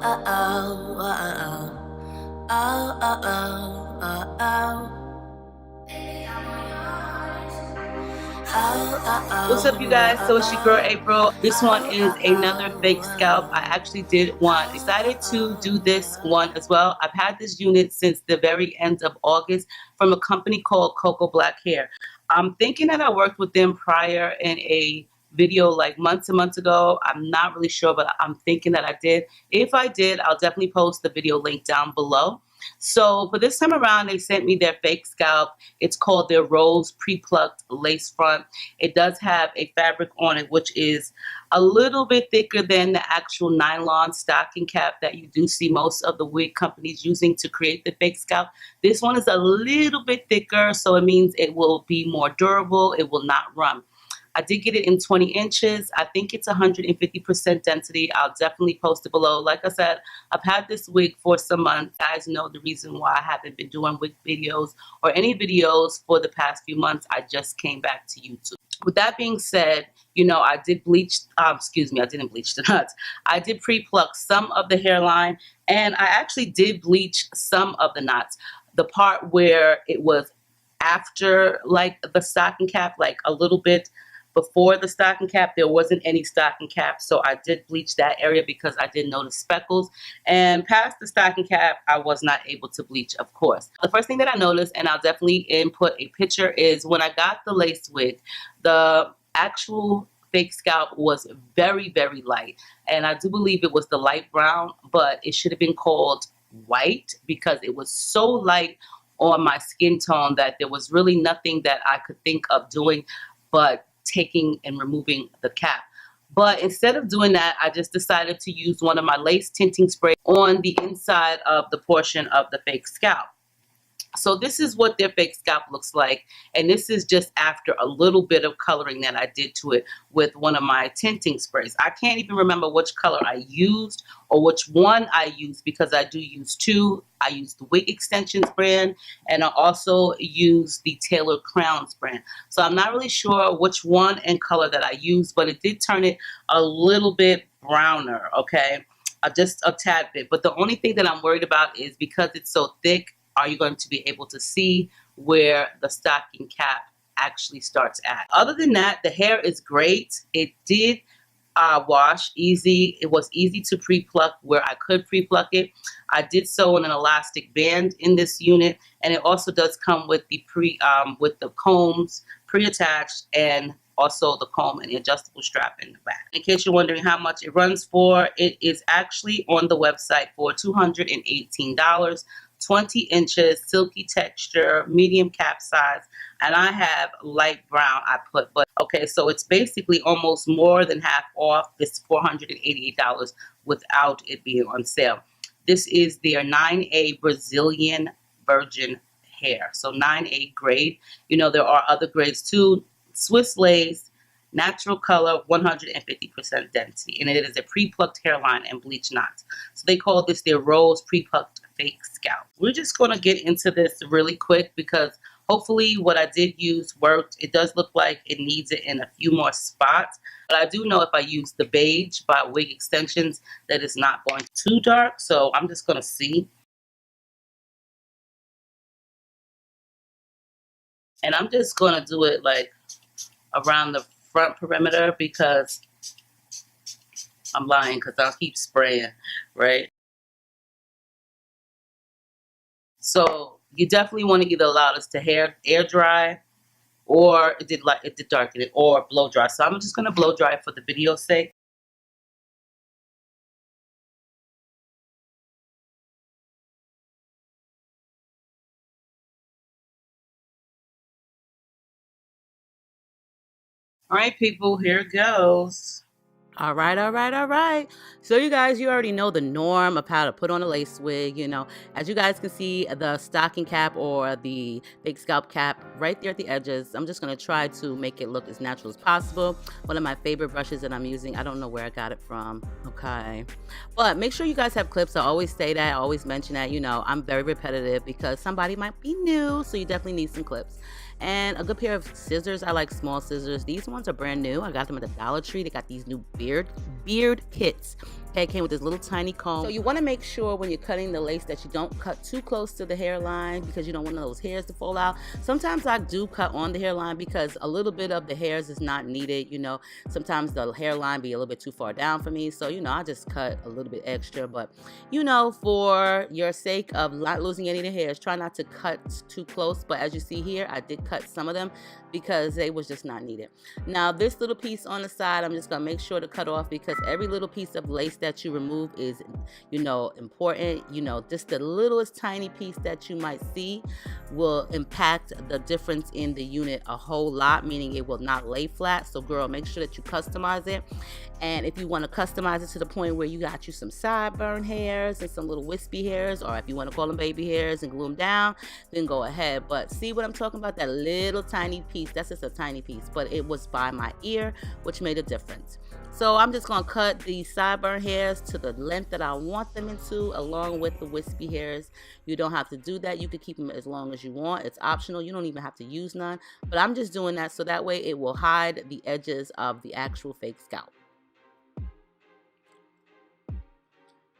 What's up, you guys? So it's your girl April. This one is another fake scalp. I actually decided to do this one as well. I've had this unit since the very end of August from a company called COCOBLACKHAIR. I'm thinking that I worked with them prior in a video like months and months ago. I'm not really sure, but I'm thinking that I did. If I did, I'll definitely post the video link down below. So for this time around, they sent me their fake scalp. It's called their Rose Pre-Plucked Lace Front. It does have a fabric on it, which is a little bit thicker than the actual nylon stocking cap that you do see most of the wig companies using to create the fake scalp. This one is a little bit thicker, so it means it will be more durable. It will not run. I did get it in 20 inches. I think it's 150% density. I'll definitely post it below. Like I said, I've had this wig for some months. You guys know the reason why I haven't been doing wig videos or any videos for the past few months. I just came back to YouTube. With that being said, you know, I did bleach, I didn't bleach the nuts. I did pre-pluck some of the hairline, and I actually did bleach some of the knots. The part where it was after like the stocking cap, like a little bit before the stocking cap, there wasn't any stocking cap, so I did bleach that area because I did notice speckles. And past the stocking cap, I was not able to bleach, of course. The first thing that I noticed, and I'll definitely input a picture, is when I got the lace wig, the actual fake scalp was very, very light. And I do believe it was the light brown, but it should have been called white because it was so light on my skin tone that there was really nothing that I could think of doing but taking and removing the cap. But instead of doing that, I just decided to use one of my lace tinting spray on the inside of the portion of the fake scalp. So this is what their fake scalp looks like, and this is just after a little bit of coloring that I did to it with one of my tinting sprays. I can't even remember which color I used or which one I used because I do use two. I use the Wig Extensions brand, and I also use the Taylor Crowns brand. So I'm not really sure which one and color that I used, but it did turn it a little bit browner, okay? Just a tad bit. But the only thing that I'm worried about is because it's so thick, are you going to be able to see where the stocking cap actually starts at? Other than that, the hair is great. It did wash easy. It was easy to pre-pluck where I could pre-pluck it. I did sew in an elastic band in this unit, and it also does come with the with the combs pre-attached, and also the comb and the adjustable strap in the back. In case you're wondering how much it runs for, it is actually on the website for $218. 20 inches, silky texture, medium cap size, and I have light brown I put. But okay, so it's basically almost more than half off. It's $488 without it being on sale. This is their 9A Brazilian Virgin hair, so 9A grade. You know, there are other grades too. Swiss lace, natural color, 150% density, and it is a pre-plucked hairline and bleach knots. So they call this their Rose Pre-Plucked Fake Scalp. We're just going to get into this really quick because hopefully what I did use worked. It does look like it needs it in a few more spots, but I do know if I use the beige by Wig Extensions that it's not going too dark, so I'm just going to see. And I'm just going to do it like around the front perimeter because I'm lying because I'll keep spraying, right? So you definitely want to either allow this to air dry, or it did darken it, or blow dry. So I'm just going to blow dry for the video's sake. All right, people, here it goes. All right. So you guys, you already know the norm of how to put on a lace wig. You know, as you guys can see, the stocking cap or the fake scalp cap right there at the edges. I'm just going to try to make it look as natural as possible. One of my favorite brushes that I'm using. I don't know where I got it from. Okay. But make sure you guys have clips. I always say that. I always mention that. You know, I'm very repetitive because somebody might be new. So you definitely need some clips. And a good pair of scissors. I like small scissors. These ones are brand new. I got them at the Dollar Tree. They got these new beard kits. Okay, it came with this little tiny comb. So you want to make sure when you're cutting the lace that you don't cut too close to the hairline because you don't want those hairs to fall out. Sometimes I do cut on the hairline because a little bit of the hairs is not needed, you know. Sometimes the hairline be a little bit too far down for me, so you know, I just cut a little bit extra. But you know, for your sake of not losing any of the hairs, try not to cut too close. But as you see here, I did cut some of them because they was just not needed. Now this little piece on the side, I'm just gonna make sure to cut off because every little piece of lace that you remove is, you know, important. You know, just the littlest tiny piece that you might see will impact the difference in the unit a whole lot, meaning it will not lay flat. So girl, make sure that you customize it. And if you want to customize it to the point where you got you some sideburn hairs and some little wispy hairs, or if you want to call them baby hairs and glue them down, then go ahead. But see what I'm talking about? That little tiny piece, that's just a tiny piece, but it was by my ear, which made a difference. So I'm just going to cut the sideburn hairs to the length that I want them into, along with the wispy hairs. You don't have to do that. You can keep them as long as you want. It's optional. You don't even have to use none. But I'm just doing that so that way it will hide the edges of the actual fake scalp.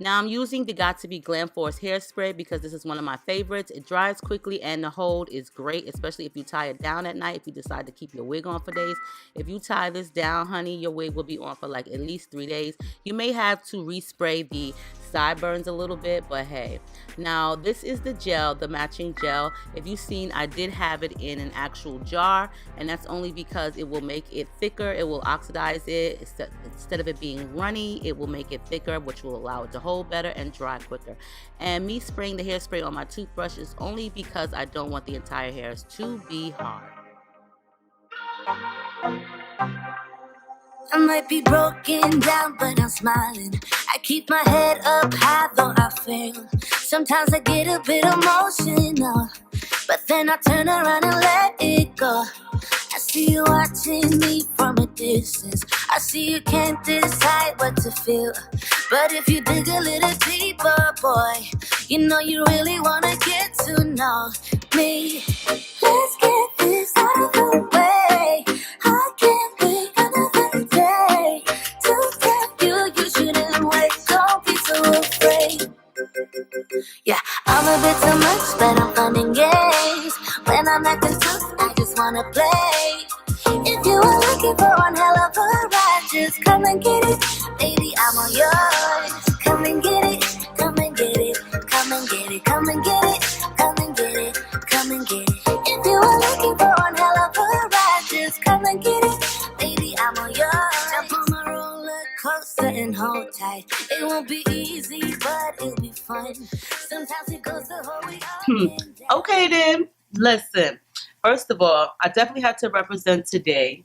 Now I'm using the Got To Be Glam Force hairspray because this is one of my favorites. It dries quickly and the hold is great, especially if you tie it down at night, if you decide to keep your wig on for days. If you tie this down, honey, your wig will be on for like at least 3 days. You may have to respray the sideburns a little bit, but hey. Now this is the gel, the matching gel. If you've seen, I did have it in an actual jar, and that's only because it will make it thicker. It will oxidize it. Instead of it being runny, it will make it thicker, which will allow it to hold better and dry quicker. And me spraying the hairspray on my toothbrush is only because I don't want the entire hairs to be hard. I might be broken down, but I'm smiling. I keep my head up high, though I fail. Sometimes I get a bit emotional, but then I turn around and let it go. I see you watching me from a distance. I see you can't decide what to feel. But if you dig a little deeper, boy, you know you really wanna get to know me. Let's get this out of the way. I can't wait another day to tell you you shouldn't wait. Don't be so afraid. Yeah, I'm a bit too much, but I'm fun and games. When I'm acting tough, I just wanna play. If you are looking for one hell of a ride, just come and get it. Baby, I'm all yours. Come and get it, come and get it, come and get it, come and get it, come and get it, come and get it. If you are looking for one hell of a ride, just come and get it. Baby, I'm all yours. Jump on my roller coaster and hold tight. It won't be easy, but it'll be fun. Sometimes it goes the whole way up and down. Okay then, listen. First of all, I definitely had to represent today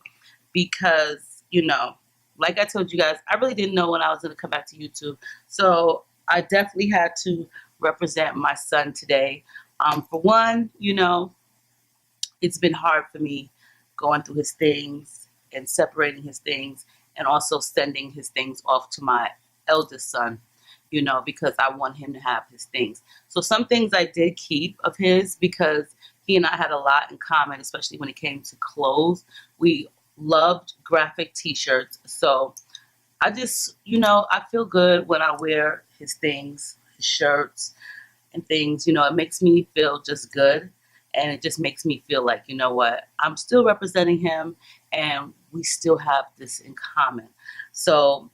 because, you know, like I told you guys, I really didn't know when I was going to come back to YouTube. So I definitely had to represent my son today. For one, you know, it's been hard for me going through his things and separating his things and also sending his things off to my eldest son, you know, because I want him to have his things. So some things I did keep of his because he and I had a lot in common, especially when it came to clothes. We loved graphic t-shirts. So I just, you know, I feel good when I wear his things, his shirts and things. You know, it makes me feel just good. And it just makes me feel like, you know what, I'm still representing him and we still have this in common. So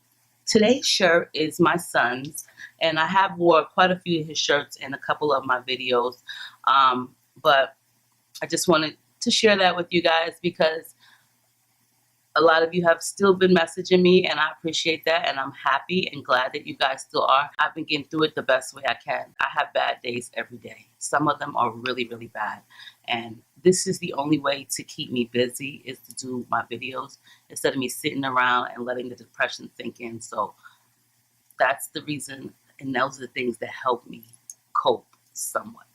today's shirt is my son's, and I have wore quite a few of his shirts in a couple of my videos. But I just wanted to share that with you guys because a lot of you have still been messaging me, and I appreciate that, and I'm happy and glad that you guys still are. I've been getting through it the best way I can. I have bad days every day. Some of them are really, really bad, and this is the only way to keep me busy is to do my videos instead of me sitting around and letting the depression sink in. So that's the reason, and those are the things that help me cope somewhat.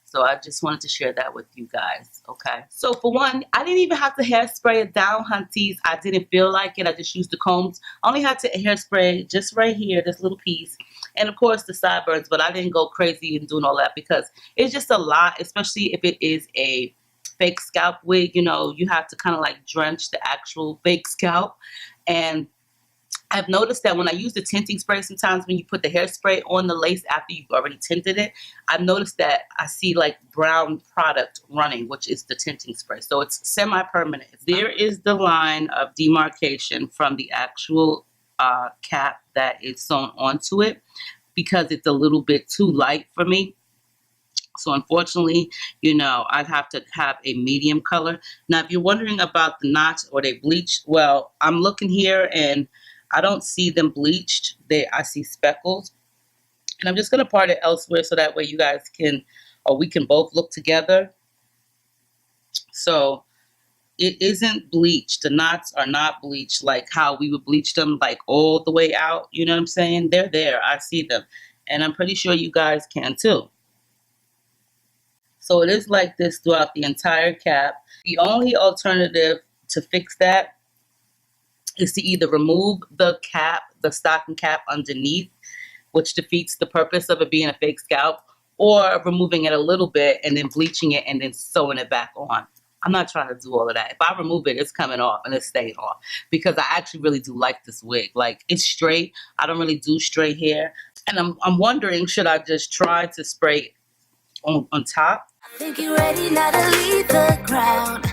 So I just wanted to share that with you guys, okay? So for one, I didn't even have to hairspray it down, hunties. I didn't feel like it. I just used the combs. I only had to hairspray just right here, this little piece. And of course the sideburns, but I didn't go crazy and doing all that because it's just a lot, especially if it is a fake scalp wig. You know, you have to kind of like drench the actual fake scalp. And I've noticed that when I use the tinting spray, sometimes when you put the hairspray on the lace after you've already tinted it, I've noticed that I see like brown product running, which is the tinting spray. So it's semi-permanent. There is the line of demarcation from the actual cap that is sewn onto it because it's a little bit too light for me. So unfortunately, you know, I'd have to have a medium color. Now, if you're wondering about the knots or they bleached, well, I'm looking here and I don't see them bleached. I see speckles. And I'm just going to part it elsewhere so that way you guys can, or we can both look together. So it isn't bleached. The knots are not bleached like how we would bleach them like all the way out. You know what I'm saying? They're there. I see them. And I'm pretty sure you guys can too. So it is like this throughout the entire cap. The only alternative to fix that is to either remove the cap, the stocking cap underneath, which defeats the purpose of it being a fake scalp, or removing it a little bit and then bleaching it and then sewing it back on. I'm not trying to do all of that. If I remove it, it's coming off and it's staying off because I actually really do like this wig. Like, it's straight. I don't really do straight hair. And I'm wondering, should I just try to spray on top? I think you're ready now to leave the ground.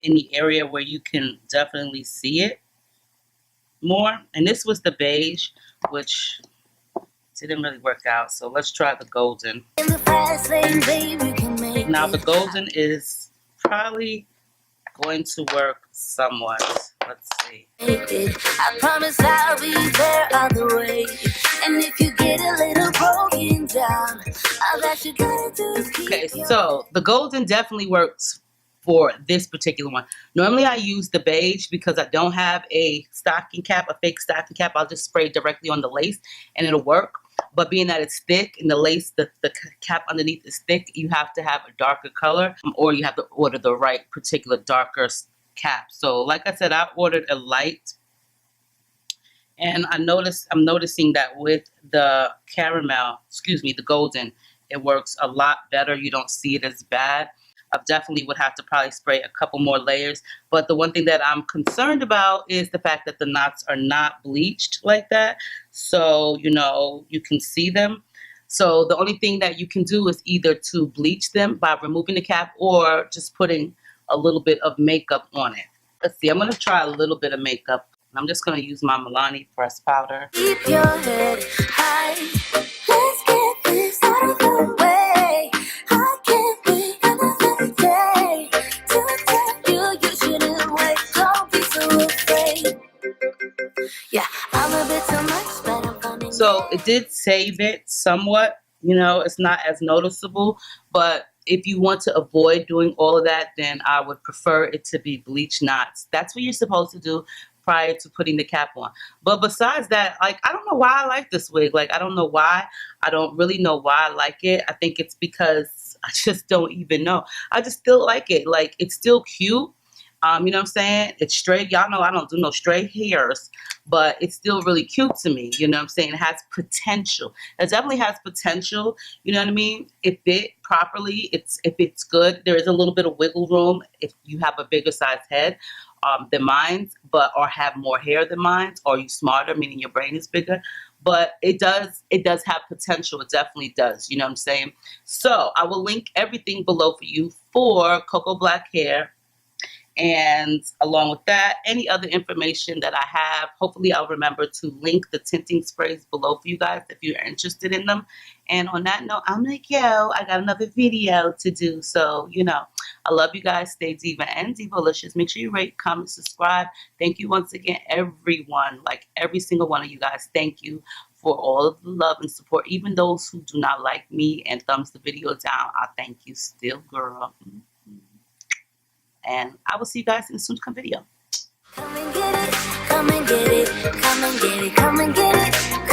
In the area where you can definitely see it more. And this was the beige, which didn't really work out. So let's try the golden. In the fast lane, babe, you can make Now the golden is probably going to work somewhat. Let's see. I promise I'll be there all the way. And if you get a little broken down, all that you gotta do is keep Okay, so the golden definitely works for this particular one. Normally I use the beige because I don't have a stocking cap, a fake stocking cap. I'll just spray directly on the lace and it'll work. But being that it's thick and the lace, the cap underneath is thick, you have to have a darker color or you have to order the right particular darker cap. So like I said, I ordered a light. And I'm noticing that with the the golden, it works a lot better. You don't see it as bad. I definitely would have to probably spray a couple more layers. But the one thing that I'm concerned about is the fact that the knots are not bleached like that. So, you know, you can see them. So the only thing that you can do is either to bleach them by removing the cap or just putting a little bit of makeup on it. Let's see, I'm going to try a little bit of makeup. I'm just going to use my Milani pressed powder. keep your head high. Let's get this out of the way. I can't wait another day to tell you you shouldn't wait. Don't be so afraid. Yeah, I'm a bit too much, but I'm funny. So it did save it somewhat. You know, it's not as noticeable, but if you want to avoid doing all of that, then I would prefer it to be bleach knots. That's what you're supposed to do prior to putting the cap on. But besides that, like, I don't know why I like this wig. Like, I don't know why. I don't really know why I like it. I think it's because I just don't even know. I just still like it. Like, it's still cute. You know what I'm saying? It's straight. Y'all know I don't do no straight hairs, but it's still really cute to me. You know what I'm saying? It has potential. It definitely has potential. You know what I mean? If it properly, if it's good, there is a little bit of wiggle room if you have a bigger size head than mine, or have more hair than mine, or you smarter, meaning your brain is bigger. But it does have potential. It definitely does. You know what I'm saying? So I will link everything below for you for Cocoa Black Hair. And along with that, any other information that I have, hopefully I'll remember to link the tinting sprays below for you guys if you're interested in them. And on that note, I'm like, yo, I got another video to do. So, you know, I love you guys. Stay diva and divalicious. Make sure you rate, comment, subscribe. Thank you once again, everyone, like every single one of you guys. Thank you for all of the love and support. Even those who do not like me and thumbs the video down, I thank you still, girl. And I will see you guys in a soon-to-come video. Come and get it, come and get it, come and get it, come and get it.